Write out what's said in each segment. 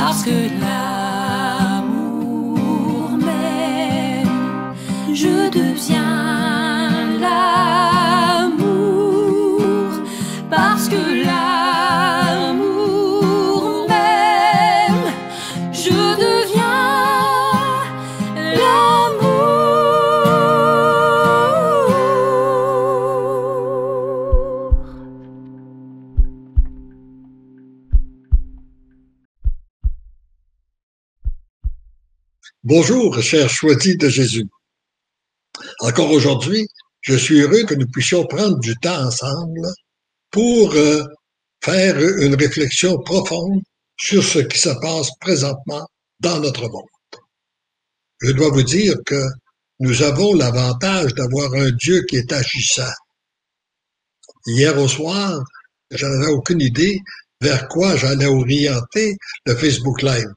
parce que l'amour m'aime, je deviens l'amour, parce que l'amour m'aime, je deviens l'amour. Bonjour, chers choisis de Jésus. Encore aujourd'hui, je suis heureux que nous puissions prendre du temps ensemble pour faire une réflexion profonde sur ce qui se passe présentement dans notre monde. Je dois vous dire que nous avons l'avantage d'avoir un Dieu qui est agissant. Hier au soir, je n'avais aucune idée vers quoi j'allais orienter le Facebook Live.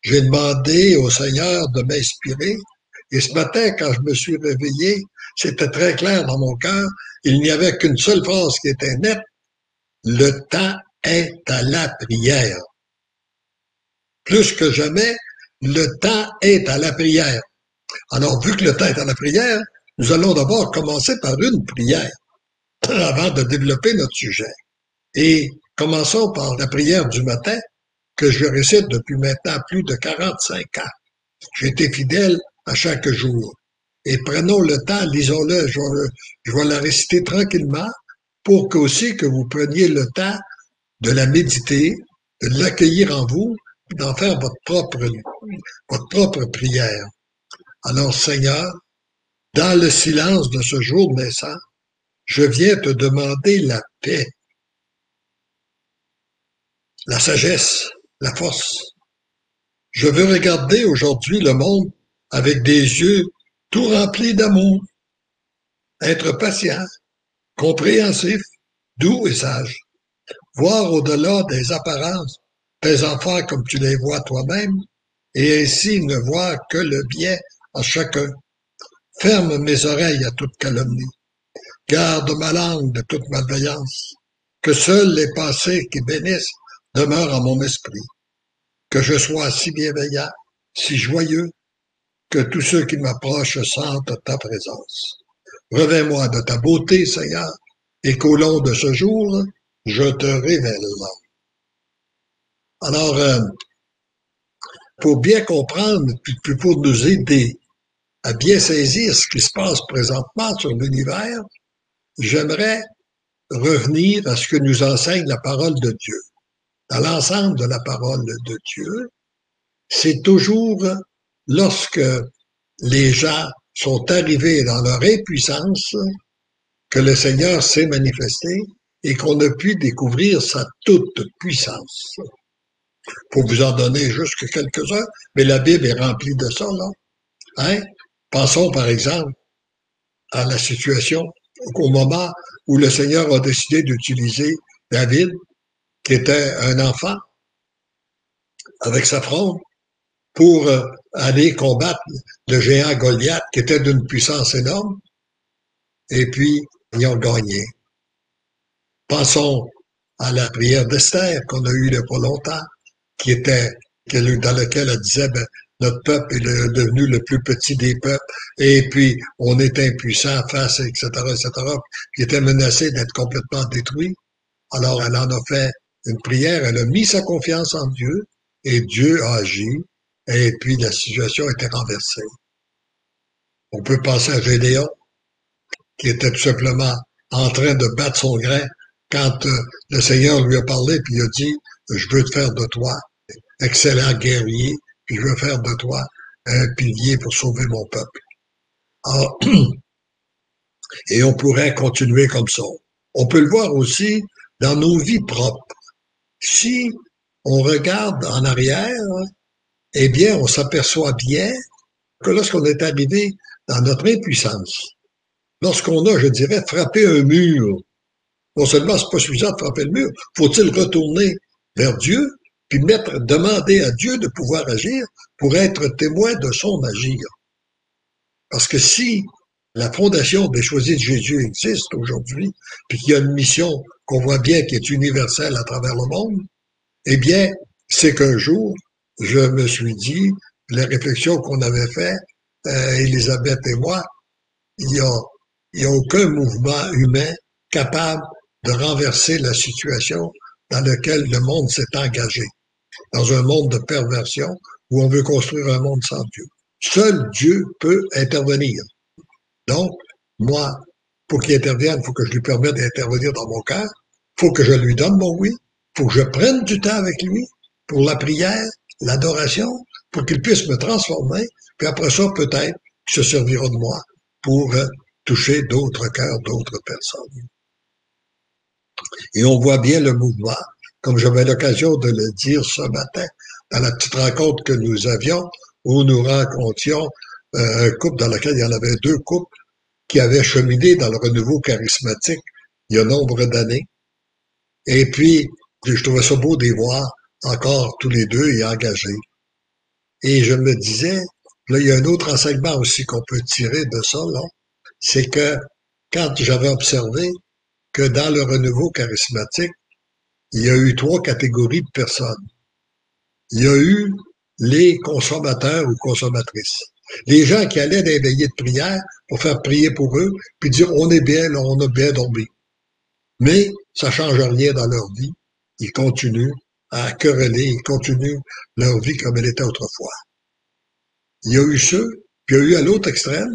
J'ai demandé au Seigneur de m'inspirer et ce matin, quand je me suis réveillé, c'était très clair dans mon cœur. Il n'y avait qu'une seule phrase qui était nette. Le temps est à la prière. Plus que jamais, le temps est à la prière. Alors, vu que le temps est à la prière, nous allons d'abord commencer par une prière avant de développer notre sujet. Et commençons par la prière du matin que je récite depuis maintenant plus de 45 ans. J'ai été fidèle à chaque jour. Et prenons le temps, lisons-le, je vais la réciter tranquillement pour qu'aussi que vous preniez le temps de la méditer, de l'accueillir en vous, d'en faire votre propre prière. Alors Seigneur, dans le silence de ce jour naissant, je viens te demander la paix, la sagesse, la force. Je veux regarder aujourd'hui le monde avec des yeux tout remplis d'amour, être patient, compréhensif, doux et sage, voir au-delà des apparences tes enfants comme tu les vois toi-même, et ainsi ne voir que le bien en chacun. Ferme mes oreilles à toute calomnie, garde ma langue de toute malveillance, que seuls les pensées qui bénissent demeurent en mon esprit, que je sois si bienveillant, si joyeux, que tous ceux qui m'approchent sentent ta présence. Revins-moi de ta beauté, Seigneur, et qu'au long de ce jour, je te révèle. Alors, pour bien comprendre, puis pour nous aider à bien saisir ce qui se passe présentement sur l'univers, j'aimerais revenir à ce que nous enseigne la parole de Dieu. Dans l'ensemble de la parole de Dieu, c'est toujours lorsque les gens sont arrivés dans leur impuissance que le Seigneur s'est manifesté et qu'on a pu découvrir sa toute puissance. Pour vous en donner juste que quelques-uns, mais la Bible est remplie de ça, là. Hein? Pensons par exemple à la situation au moment où le Seigneur a décidé d'utiliser David, qui était un enfant, avec sa fronde, pour aller combattre le géant Goliath, qui était d'une puissance énorme, et puis ils ont gagné. Pensons à la prière d'Esther qu'on a eue il n'y a pas longtemps, dans laquelle elle disait, notre peuple est devenu le plus petit des peuples, et puis on est impuissant face, etc., qui était menacé d'être complètement détruit. Alors elle en a fait une prière, elle a mis sa confiance en Dieu, et Dieu a agi, et puis la situation a été renversée. On peut penser à Gédéon, qui était tout simplement en train de battre son grain quand le Seigneur lui a parlé, puis il a dit, je veux te faire de toi excellent guerrier, puis je veux faire de toi un pilier pour sauver mon peuple. Alors, et on pourrait continuer comme ça. On peut le voir aussi dans nos vies propres. Si on regarde en arrière, eh bien, on s'aperçoit bien que lorsqu'on est arrivé dans notre impuissance, lorsqu'on a, je dirais, frappé un mur, non seulement c'est pas suffisant de frapper le mur, faut-il retourner vers Dieu, puis demander à Dieu de pouvoir agir pour être témoin de son agir. Parce que si la fondation des choisis de Jésus existe aujourd'hui, puis qu'il y a une mission qu'on voit bien qui est universelle à travers le monde, eh bien, c'est qu'un jour, je me suis dit, les réflexions qu'on avait faites, Elisabeth et moi, il y a aucun mouvement humain capable de renverser la situation dans laquelle le monde s'est engagé, dans un monde de perversion où on veut construire un monde sans Dieu. Seul Dieu peut intervenir. Donc, moi, pour qu'il intervienne, il faut que je lui permette d'intervenir dans mon cœur, il faut que je lui donne mon oui, il faut que je prenne du temps avec lui pour la prière, l'adoration, pour qu'il puisse me transformer, puis après ça, peut-être, il se servira de moi pour toucher d'autres cœurs, d'autres personnes. Et on voit bien le mouvement, comme j'avais l'occasion de le dire ce matin, dans la petite rencontre que nous avions, où nous rencontrions un couple dans lequel il y en avait deux couples qui avaient cheminé dans le renouveau charismatique il y a nombre d'années. Et puis, je trouvais ça beau de les voir encore tous les deux et engagés. Et je me disais, là, il y a un autre enseignement aussi qu'on peut tirer de ça, là, c'est que quand j'avais observé que dans le renouveau charismatique, il y a eu trois catégories de personnes. Il y a eu les consommateurs ou consommatrices. Les gens qui allaient dans les veillées de prière pour faire prier pour eux, puis dire on est bien, là, on a bien dormi. Mais ça change rien dans leur vie. Ils continuent à quereller, ils continuent leur vie comme elle était autrefois. Il y a eu ceux, puis il y a eu à l'autre extrême,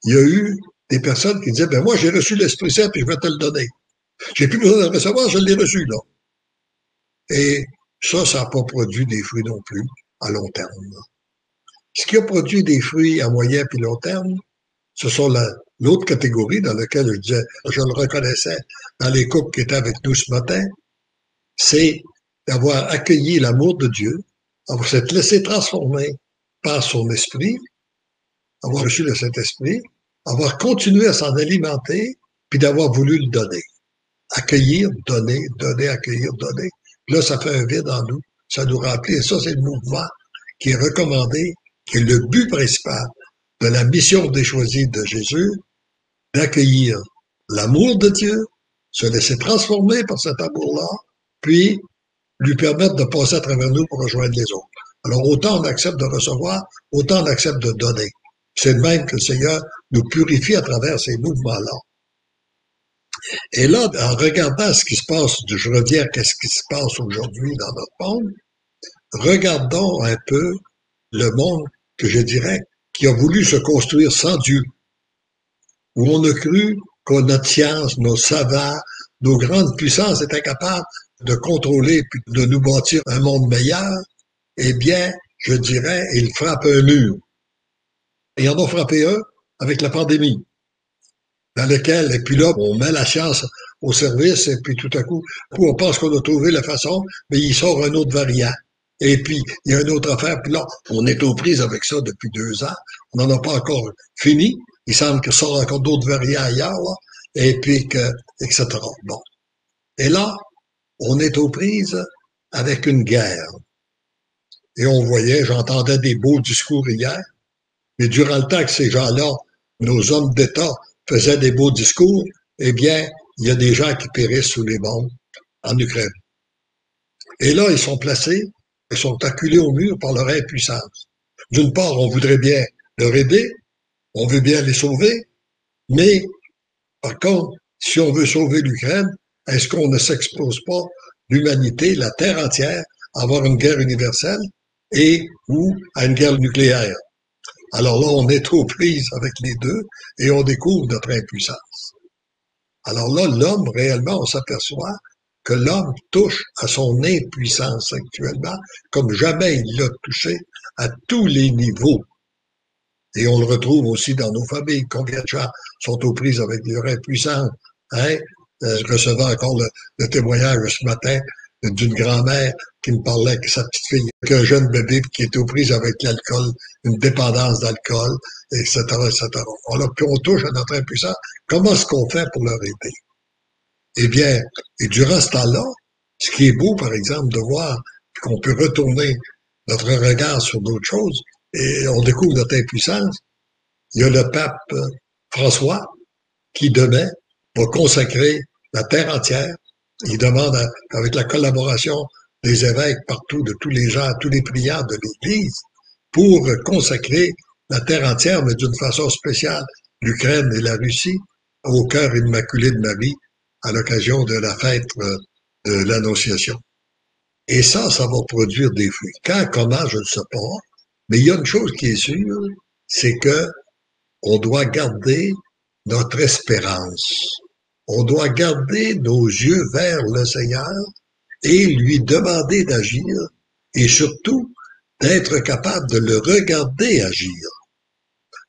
il y a eu des personnes qui disaient, ben moi j'ai reçu l'Esprit Saint puis je vais te le donner. J'ai plus besoin de le recevoir, je l'ai reçu là. Et ça n'a pas produit des fruits non plus à long terme. Ce qui a produit des fruits à moyen puis long terme, ce sont l'autre catégorie dans laquelle je disais, je le reconnaissais dans les couples qui étaient avec nous ce matin, c'est d'avoir accueilli l'amour de Dieu, avoir s'être laissé transformer par son esprit, avoir reçu le Saint-Esprit, avoir continué à s'en alimenter, puis d'avoir voulu le donner. Accueillir, donner, donner, accueillir, donner. Là, ça fait un vide en nous. Ça nous remplit. Et ça, c'est le mouvement qui est recommandé, qui est le but principal de la mission des choisis de Jésus, d'accueillir l'amour de Dieu, se laisser transformer par cet amour-là, puis lui permettre de passer à travers nous pour rejoindre les autres. Alors, autant on accepte de recevoir, autant on accepte de donner. C'est de même que le Seigneur nous purifie à travers ces mouvements-là. Et là, en regardant ce qui se passe, je reviens à ce qui se passe aujourd'hui dans notre monde, regardons un peu le monde que je dirais qui a voulu se construire sans Dieu, où on a cru que notre science, nos savants, nos grandes puissances étaient capables de contrôler puis de nous bâtir un monde meilleur, eh bien, je dirais, ils frappent un mur. Et ils en ont frappé un avec la pandémie, dans lequel, et puis là, on met la science au service, et puis tout à coup, on pense qu'on a trouvé la façon, mais il sort un autre variant. Et puis, il y a une autre affaire, puis là, on est aux prises avec ça depuis 2 ans. On n'en a pas encore fini. Il semble qu'il sort encore d'autres variants ailleurs, là, et puis que, etc. Bon. Et là, on est aux prises avec une guerre. Et on voyait, j'entendais des beaux discours hier, mais durant le temps que ces gens-là, nos hommes d'État, faisaient des beaux discours, eh bien, il y a des gens qui périssent sous les bombes en Ukraine. Et là, ils sont placés, ils sont acculés au mur par leur impuissance. D'une part, on voudrait bien leur aider, on veut bien les sauver, mais par contre, si on veut sauver l'Ukraine, est-ce qu'on ne s'expose pas l'humanité, la Terre entière, à avoir une guerre universelle et ou à une guerre nucléaire? Alors là, on est aux prises avec les deux et on découvre notre impuissance. Alors là, l'homme, réellement, on s'aperçoit que l'homme touche à son impuissance actuellement comme jamais il l'a touché à tous les niveaux. Et on le retrouve aussi dans nos familles. Combien de gens sont aux prises avec leur impuissance? Hein? Je recevais encore le témoignage ce matin d'une grand-mère qui me parlait que sa petite fille, qu'un jeune bébé qui était aux prises avec l'alcool, une dépendance d'alcool, etc., etc. Alors, puis on touche à notre impuissance. Comment est-ce qu'on fait pour leur aider? Eh bien, et durant ce temps-là, ce qui est beau, par exemple, de voir qu'on peut retourner notre regard sur d'autres choses, et on découvre notre impuissance, il y a le pape François qui demain va consacrer la terre entière. Il demande, avec la collaboration des évêques partout, de tous les gens, tous les priants de l'Église, pour consacrer la terre entière, mais d'une façon spéciale, l'Ukraine et la Russie, au cœur immaculé de Marie, à l'occasion de la fête de l'Annonciation. Et ça va produire des fruits. Quand, comment, je ne sais pas, mais il y a une chose qui est sûre, c'est que on doit garder notre espérance. On doit garder nos yeux vers le Seigneur et lui demander d'agir et surtout d'être capable de le regarder agir.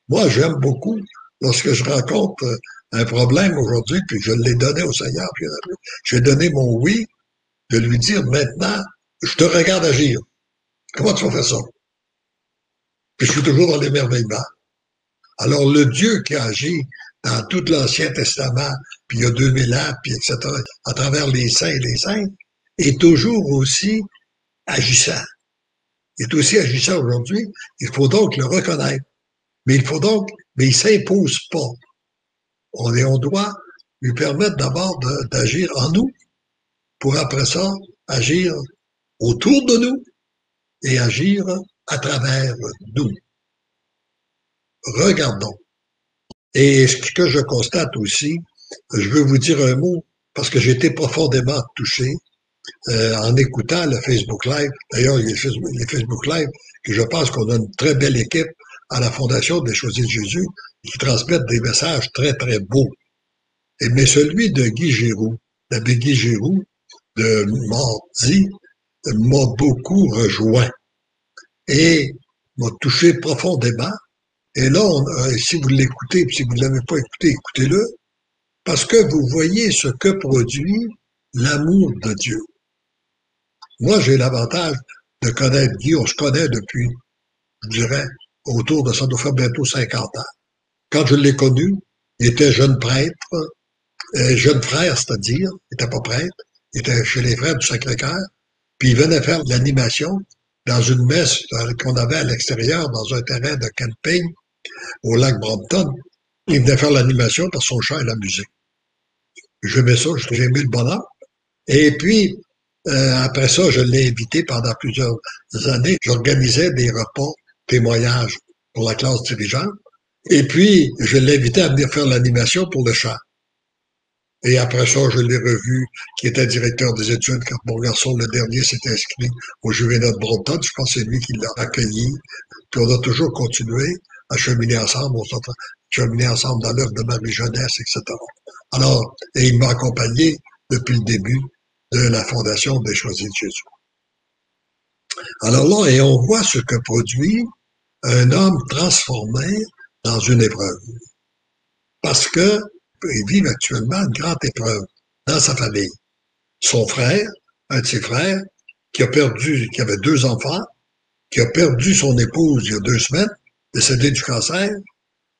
Moi, j'aime beaucoup lorsque je rencontre un problème aujourd'hui, puis je l'ai donné au Seigneur, puis je vais donner mon oui, de lui dire maintenant, je te regarde agir. Comment tu vas faire ça? Puis je suis toujours dans l'émerveillement. Alors, le Dieu qui agit dans tout l'Ancien Testament, puis il y a 2000 ans, puis etc., à travers les saints et les saintes, est toujours aussi agissant. Il est aussi agissant aujourd'hui. Il faut donc le reconnaître. Mais il s'impose pas. On doit lui permettre d'abord d'agir en nous, pour après ça, agir autour de nous et agir à travers nous. Regardons. Et ce que je constate aussi, je veux vous dire un mot, parce que j'ai été profondément touché en écoutant le Facebook Live. D'ailleurs, les Facebook Live, que je pense qu'on a une très belle équipe à la Fondation des Choisis de Jésus, qui transmettent des messages très, très beaux. Mais celui de Guy Giroux, l'abbé Guy Giroux, de mardi, m'a beaucoup rejoint et m'a touché profondément. Et là, si vous l'écoutez, si vous ne l'avez pas écouté, écoutez-le, parce que vous voyez ce que produit l'amour de Dieu. Moi, j'ai l'avantage de connaître Guy, on se connaît depuis, je dirais, autour de ça doit faire bientôt 50 ans. Quand je l'ai connu, il était jeune prêtre, jeune frère, c'est-à-dire, il n'était pas prêtre, il était chez les frères du Sacré-Cœur, puis il venait faire de l'animation dans une messe qu'on avait à l'extérieur, dans un terrain de camping au lac Brompton. Il venait faire l'animation par son chant et la musique. J'aimais ça, j'ai aimé le bonheur. Et puis, après ça, je l'ai invité pendant plusieurs années. J'organisais des repas, témoignages pour la classe dirigeante. Et puis, je l'ai invité à venir faire l'animation pour le chant. Et après ça, je l'ai revu, qui était directeur des études, quand mon garçon, le dernier, s'est inscrit au Juvénat de Brompton. Je pense que c'est lui qui l'a accueilli. Puis on a toujours continué à cheminer ensemble. On s'est cheminé ensemble dans l'œuvre de Marie-Jeunesse, etc. Alors, et il m'a accompagné depuis le début de la Fondation des Choisis de Jésus. Alors là, et on voit ce que produit un homme transformé dans une épreuve. Parce que il vit actuellement une grande épreuve dans sa famille. Son frère, un de ses frères, qui avait 2 enfants, qui a perdu son épouse il y a 2 semaines, décédé du cancer.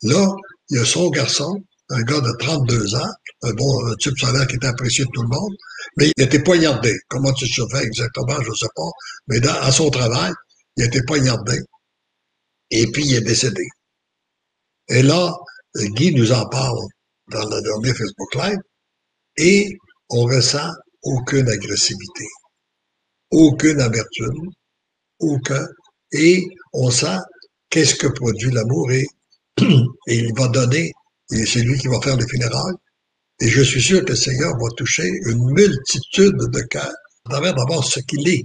Là, il y a son garçon, un gars de 32 ans, un type solaire qui était apprécié de tout le monde, mais il a été poignardé. Comment tu se fait exactement, je ne sais pas, mais à son travail, il a été poignardé. Et puis, il est décédé. Et là, Guy nous en parle dans le dernier Facebook Live, et on ressent aucune agressivité, aucune amertume, et on sent qu'est-ce que produit l'amour, et il va donner, et c'est lui qui va faire les funérailles, et je suis sûr que le Seigneur va toucher une multitude de cœurs, à travers d'abord ce qu'il est.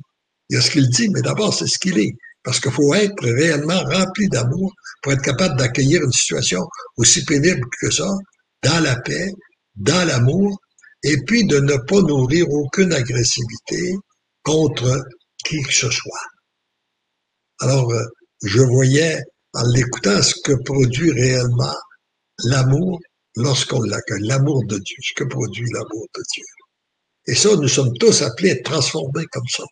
Il y a ce qu'il dit, mais d'abord c'est ce qu'il est. Parce qu'il faut être réellement rempli d'amour pour être capable d'accueillir une situation aussi pénible que ça, dans la paix, dans l'amour, et puis de ne pas nourrir aucune agressivité contre qui que ce soit. Alors, je voyais, en l'écoutant, ce que produit réellement l'amour lorsqu'on l'accueille, l'amour de Dieu, ce que produit l'amour de Dieu. Et ça, nous sommes tous appelés à être transformés comme ça.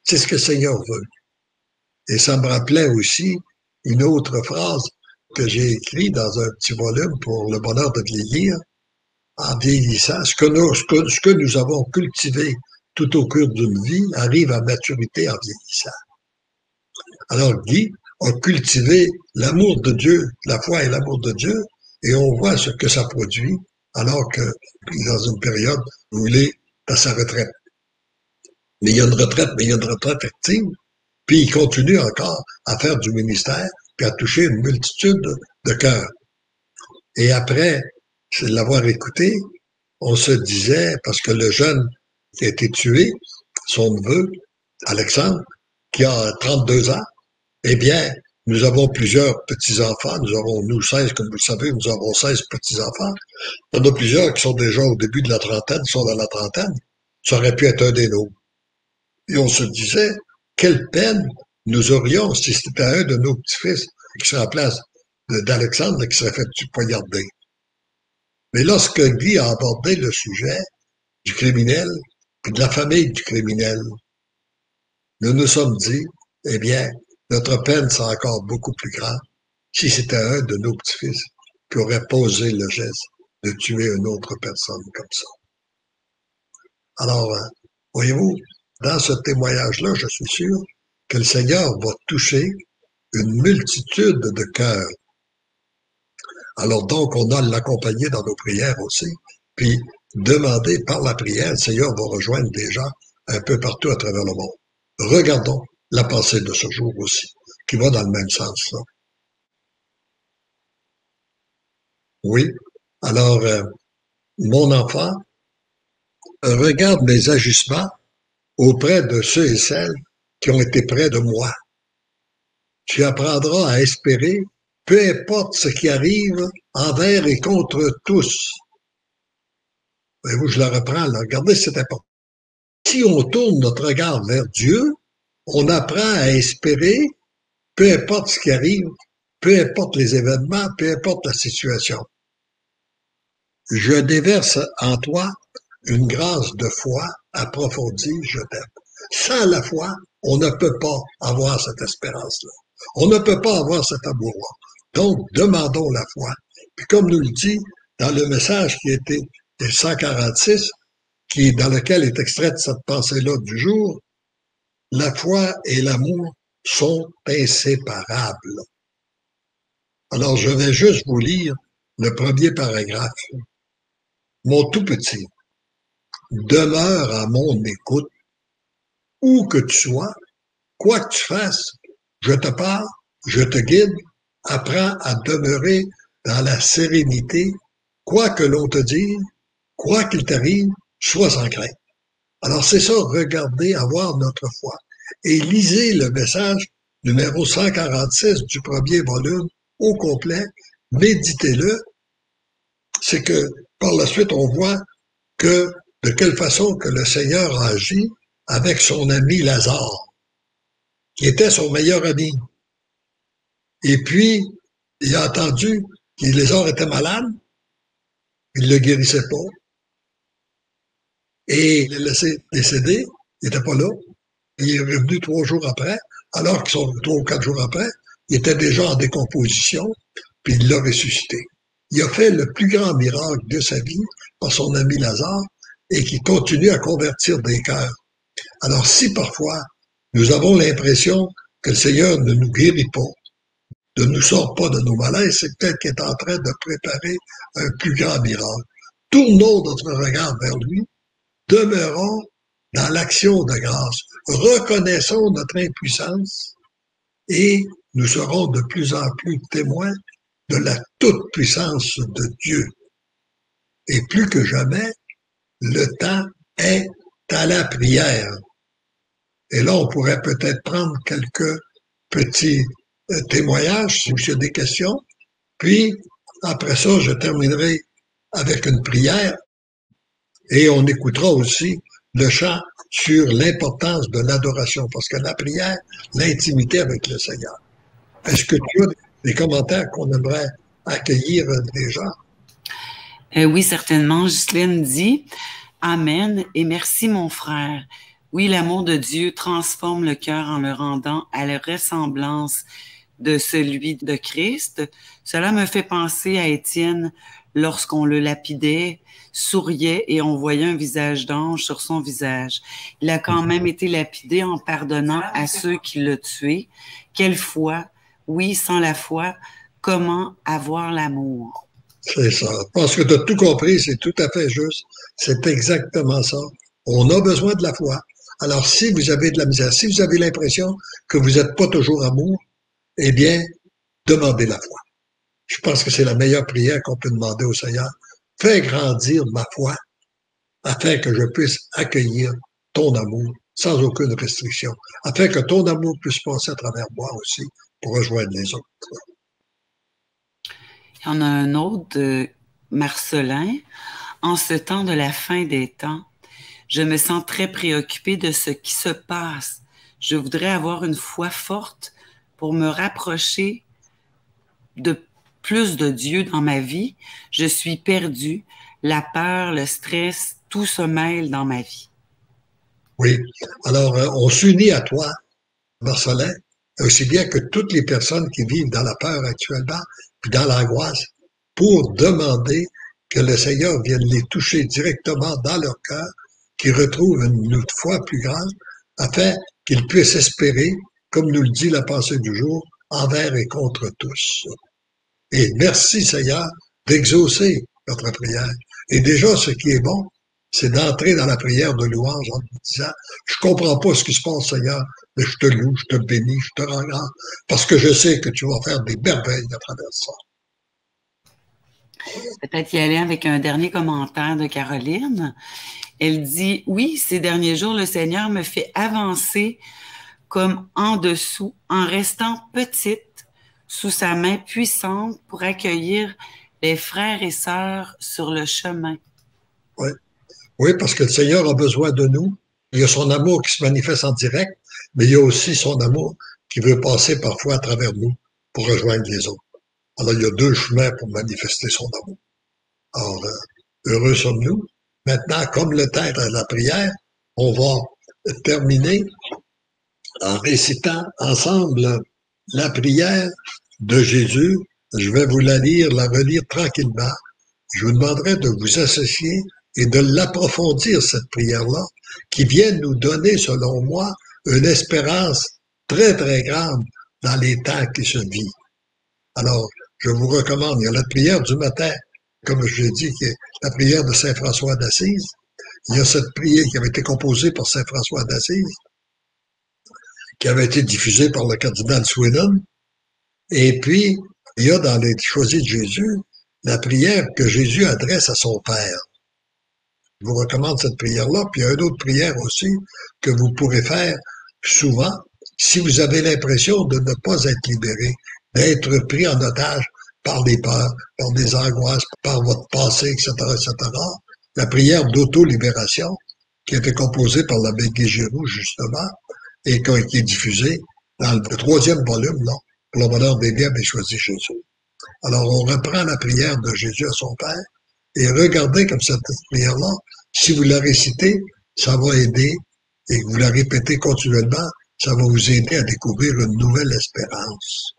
C'est ce que le Seigneur veut. Et ça me rappelait aussi une autre phrase que j'ai écrite dans un petit volume pour le bonheur de vieillir, en vieillissant. Ce que nous avons cultivé tout au cours d'une vie arrive à maturité en vieillissant. Alors Guy a cultivé l'amour de Dieu, la foi et l'amour de Dieu, et on voit ce que ça produit, alors que dans une période où il est à sa retraite. Mais il y a une retraite, mais il y a une retraite active. Puis il continue encore à faire du ministère, puis à toucher une multitude de cœurs. Et après l'avoir écouté, on se disait, parce que le jeune qui a été tué, son neveu, Alexandre, qui a 32 ans, eh bien, nous avons plusieurs petits-enfants. Nous 16, comme vous le savez, nous avons 16 petits-enfants. Il y en a plusieurs qui sont déjà au début de la trentaine, sont dans la trentaine. Ça aurait pu être un des nôtres. Et on se disait, quelle peine nous aurions si c'était un de nos petits-fils qui serait en place d'Alexandre qui serait fait poignarder. Mais lorsque Guy a abordé le sujet du criminel et de la famille du criminel, nous nous sommes dit, eh bien, notre peine sera encore beaucoup plus grande si c'était un de nos petits-fils qui aurait posé le geste de tuer une autre personne comme ça. Alors, voyez-vous, dans ce témoignage-là, je suis sûr que le Seigneur va toucher une multitude de cœurs. Alors donc, on a l'accompagner dans nos prières aussi, puis demander par la prière, le Seigneur va rejoindre des gens un peu partout à travers le monde. Regardons la pensée de ce jour aussi, qui va dans le même sens. Là. Oui, alors, mon enfant, regarde mes agissements auprès de ceux et celles qui ont été près de moi. Tu apprendras à espérer, peu importe ce qui arrive, envers et contre tous. Voyez-vous, je le reprends, là. Regardez, c'est important. Si on tourne notre regard vers Dieu, on apprend à espérer, peu importe ce qui arrive, peu importe les événements, peu importe la situation. Je déverse en toi une grâce de foi approfondie, je t'aime. Sans la foi, on ne peut pas avoir cette espérance-là. On ne peut pas avoir cet amour-là. Donc, demandons la foi. Puis comme nous le dit dans le message qui était le 146, dans lequel est extraite cette pensée-là du jour, la foi et l'amour sont inséparables. Alors, je vais juste vous lire le premier paragraphe. Mon tout petit, demeure à mon écoute, où que tu sois, quoi que tu fasses, je te parle, je te guide, apprends à demeurer dans la sérénité, quoi que l'on te dise, quoi qu'il t'arrive, sois sans crainte. Alors c'est ça, regardez, avoir notre foi. Et lisez le message numéro 146 du premier volume au complet, méditez-le. C'est que par la suite, on voit que de quelle façon que le Seigneur a agi avec son ami Lazare, qui était son meilleur ami. Et puis, il a entendu que Lazare était malade, il ne le guérissait pas, et il l'a laissé décéder, il n'était pas là. Il est revenu 3 jours après, alors qu'ils sont 3 ou 4 jours après, il était déjà en décomposition, puis il l'a ressuscité. Il a fait le plus grand miracle de sa vie par son ami Lazare et qui continue à convertir des cœurs. Alors si parfois nous avons l'impression que le Seigneur ne nous guérit pas, ne nous sort pas de nos malaises, c'est peut-être qu'il est en train de préparer un plus grand miracle. Tournons notre regard vers lui, demeurons dans l'action de grâce, reconnaissons notre impuissance et nous serons de plus en plus témoins de la toute-puissance de Dieu. Et plus que jamais, le temps est à la prière. Et là, on pourrait peut-être prendre quelques petits témoignages, si vous avez des questions. Puis, après ça, je terminerai avec une prière et on écoutera aussi le chant sur l'importance de l'adoration, parce que la prière, l'intimité avec le Seigneur. Est-ce que tu as des commentaires qu'on aimerait accueillir des gens? Oui, certainement. Ghislaine dit « Amen et merci mon frère. Oui, l'amour de Dieu transforme le cœur en le rendant à la ressemblance de celui de Christ. Cela me fait penser à Étienne lorsqu'on le lapidait, souriait et on voyait un visage d'ange sur son visage. Il a quand même été lapidé en pardonnant à ceux qui l'ont tué. Quelle foi! Oui, sans la foi, comment avoir l'amour? » C'est ça. Je pense que tu as tout compris, c'est tout à fait juste. C'est exactement ça. On a besoin de la foi. Alors, si vous avez de la misère, si vous avez l'impression que vous n'êtes pas toujours amour, eh bien, demandez la foi. Je pense que c'est la meilleure prière qu'on peut demander au Seigneur. Fais grandir ma foi afin que je puisse accueillir ton amour sans aucune restriction, afin que ton amour puisse passer à travers moi aussi pour rejoindre les autres. Il y en a un autre de Marcelin. En ce temps de la fin des temps, je me sens très préoccupée de ce qui se passe. Je voudrais avoir une foi forte pour me rapprocher de plus de Dieu dans ma vie. Je suis perdue. La peur, le stress, tout se mêle dans ma vie. Oui. Alors, on s'unit à toi, Marcelin, aussi bien que toutes les personnes qui vivent dans la peur actuellement, puis dans l'angoisse, pour demander que le Seigneur vienne les toucher directement dans leur cœur, qu'ils retrouvent une foi plus grande, afin qu'ils puissent espérer, comme nous le dit la pensée du jour, envers et contre tous. Et merci, Seigneur, d'exaucer notre prière. Et déjà, ce qui est bon, c'est d'entrer dans la prière de louange en disant, je comprends pas ce qui se passe, Seigneur, mais je te loue, je te bénis, je te rends grâce, parce que je sais que tu vas faire des merveilles à travers ça. Peut-être y aller avec un dernier commentaire de Caroline. Elle dit, oui, ces derniers jours, le Seigneur me fait avancer comme en dessous, en restant petite, sous sa main puissante pour accueillir les frères et sœurs sur le chemin. Oui. Oui, parce que le Seigneur a besoin de nous. Il y a son amour qui se manifeste en direct, mais il y a aussi son amour qui veut passer parfois à travers nous pour rejoindre les autres. Alors, il y a deux chemins pour manifester son amour. Alors, heureux sommes-nous. Maintenant, comme le temps est de la prière, on va terminer en récitant ensemble la prière de Jésus. Je vais vous la relire tranquillement. Je vous demanderai de vous associer et de l'approfondir, cette prière-là, qui vient nous donner, selon moi, une espérance très, très grande dans les temps qui se vivent. Alors, je vous recommande, il y a la prière du matin, comme je l'ai dit, qui est la prière de Saint François d'Assise. Il y a cette prière qui avait été composée par Saint François d'Assise, qui avait été diffusée par le cardinal Swindon. Et puis, il y a dans les choisis de Jésus, la prière que Jésus adresse à son Père. Je vous recommande cette prière-là, puis il y a une autre prière aussi que vous pourrez faire souvent si vous avez l'impression de ne pas être libéré, d'être pris en otage par des peurs, par des angoisses, par votre passé, etc., etc. La prière d'auto-libération, qui a été composée par l'abbé Guégiroux, justement, et qui est diffusée dans le 3e volume, là, pour le bonheur des biens, mais choisi Jésus. Alors, on reprend la prière de Jésus à son Père, et regardez comme cette prière-là, si vous la récitez, ça va aider, et que vous la répétez continuellement, ça va vous aider à découvrir une nouvelle espérance.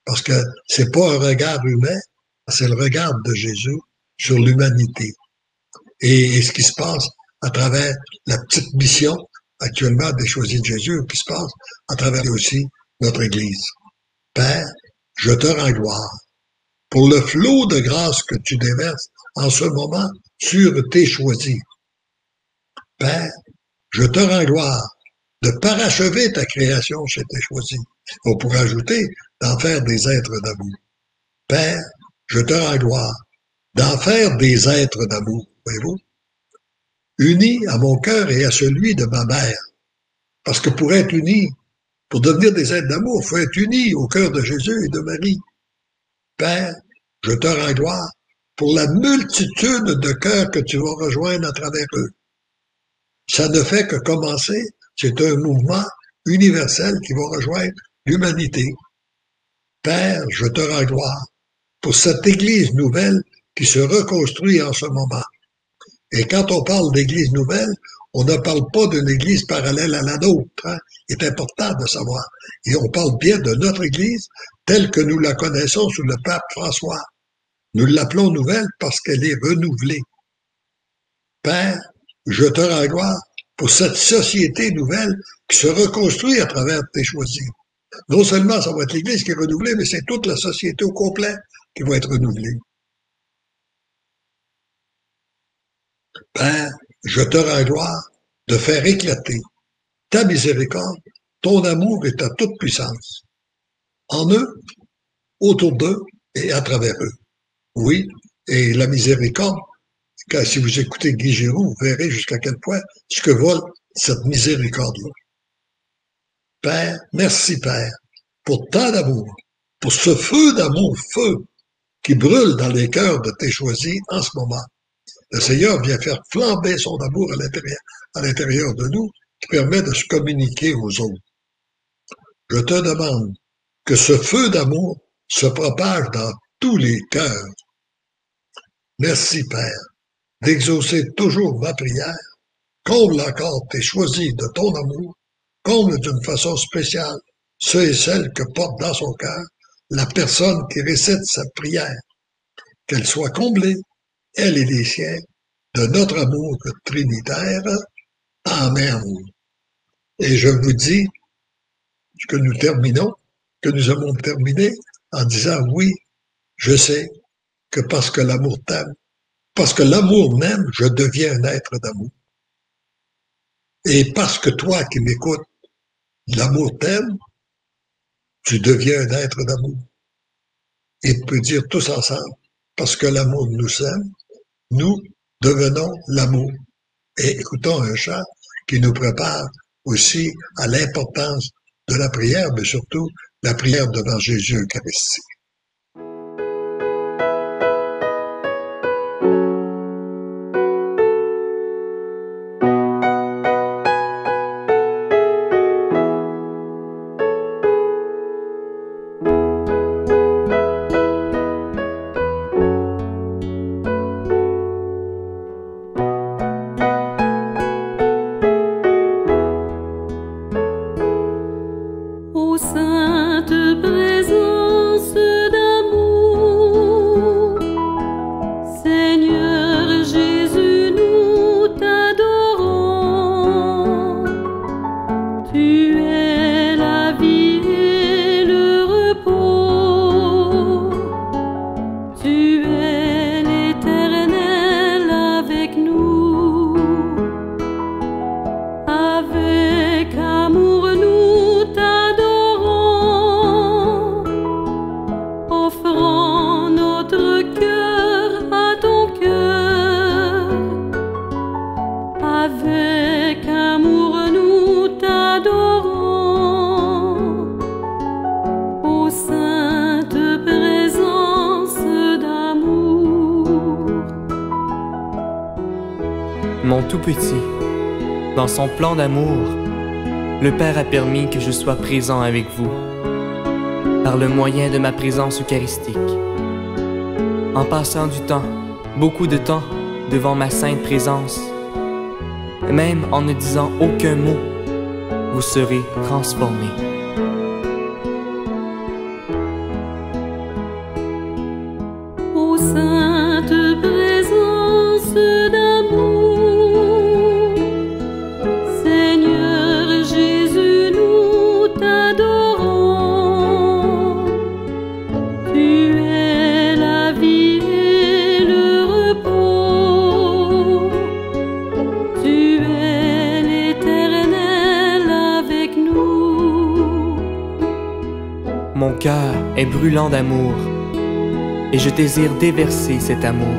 Parce que c'est pas un regard humain, c'est le regard de Jésus sur l'humanité. Et ce qui se passe à travers la petite mission actuellement des choisis de Jésus, qui se passe à travers aussi notre Église. Père, je te rends gloire pour le flot de grâce que tu déverses en ce moment sur tes choisis. Père, je te rends gloire de parachever ta création chez tes choisis. On pourrait ajouter d'en faire des êtres d'amour. Père, je te rends gloire d'en faire des êtres d'amour, voyez-vous, unis à mon cœur et à celui de ma mère. Parce que pour être unis, pour devenir des êtres d'amour, il faut être unis au cœur de Jésus et de Marie. Père, je te rends gloire pour la multitude de cœurs que tu vas rejoindre à travers eux. Ça ne fait que commencer, c'est un mouvement universel qui va rejoindre l'humanité. Père, je te rends gloire pour cette Église nouvelle qui se reconstruit en ce moment. Et quand on parle d'Église nouvelle, on ne parle pas d'une Église parallèle à la nôtre. Hein? C'est important de savoir. Et on parle bien de notre Église telle que nous la connaissons sous le pape François. Nous l'appelons nouvelle parce qu'elle est renouvelée. Père, je te rends gloire pour cette société nouvelle qui se reconstruit à travers tes choisis. Non seulement ça va être l'Église qui est renouvelée, mais c'est toute la société au complet qui va être renouvelée. Père, je te rends gloire de faire éclater ta miséricorde, ton amour et ta toute puissance en eux, autour d'eux et à travers eux. Oui, et la miséricorde, car si vous écoutez Guy Giroux, vous verrez jusqu'à quel point ce que vole cette miséricorde-là. Père, merci Père, pour tant d'amour, pour ce feu d'amour, feu, qui brûle dans les cœurs de tes choisis en ce moment. Le Seigneur vient faire flamber son amour à l'intérieur de nous, qui permet de se communiquer aux autres. Je te demande que ce feu d'amour se propage dans tous les cœurs. Merci, Père, d'exaucer toujours ma prière. Comble encore tes choisis de ton amour. Comble d'une façon spéciale ceux et celles que porte dans son cœur la personne qui récite sa prière. Qu'elle soit comblée, elle et les siens, de notre amour trinitaire. Amen. Et je vous dis que nous terminons, que nous avons terminé en disant oui, je sais que parce que l'amour t'aime, parce que l'amour m'aime, je deviens un être d'amour. Et parce que toi qui m'écoutes, l'amour t'aime, tu deviens un être d'amour. Et on peut dire tous ensemble, parce que l'amour nous aime, nous devenons l'amour. Et écoutons un chant qui nous prépare aussi à l'importance de la prière, mais surtout la prière devant Jésus Eucharistique. Ô sainte présence d'amour, Seigneur Jésus, nous t'adorons. Tu es la vie et le repos, tu es l'Éternel avec nous. Avec amour nous t'adorons, offrant notre cœur à ton cœur. Avec amour nous t'adorons, ô sainte présence d'amour. Mon tout petit, dans son plan d'amour, le Père a permis que je sois présent avec vous, par le moyen de ma présence eucharistique. En passant du temps, beaucoup de temps, devant ma sainte présence, même en ne disant aucun mot, vous serez transformés. Ô sainte présence d'amour, Seigneur Jésus, nous t'adorons. Tu es la vie et le repos, tu es l'Éternel avec nous. Mon cœur est brûlant d'amour, et je désire déverser cet amour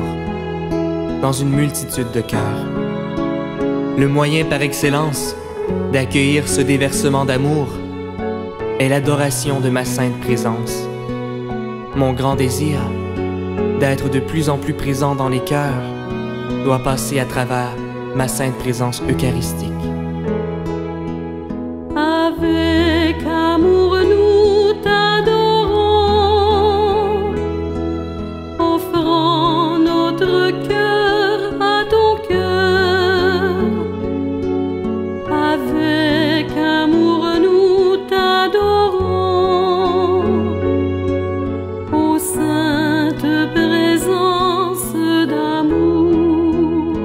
dans une multitude de cœurs. Le moyen par excellence d'accueillir ce déversement d'amour est l'adoration de ma sainte présence. Mon grand désir d'être de plus en plus présent dans les cœurs doit passer à travers ma sainte présence eucharistique. Avec amour nous t'adorons, offrant notre cœur à ton cœur. Avec amour nous t'adorons, ô sainte présence d'amour.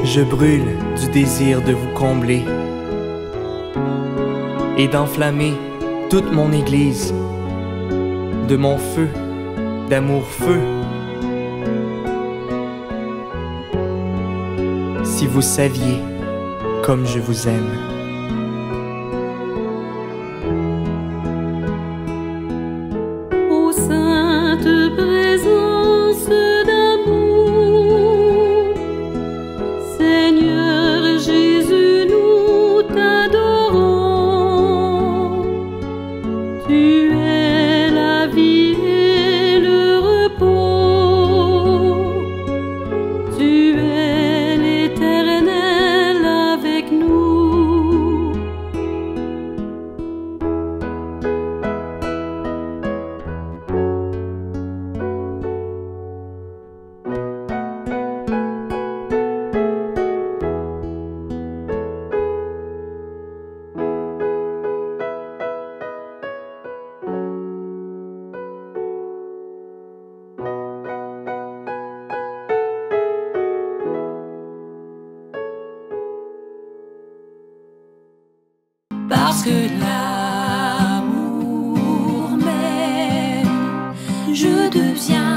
Je brûle du désir de vous combler et d'enflammer toute mon Église de mon feu, d'amour-feu. si vous saviez comme je vous aime. Ô sainte présence d'amour, Seigneur Jésus, nous t'adorons. Tu es la vie et le repos. Tu es l'Éternel avec nous. Parce que l'amour m'aime, je deviens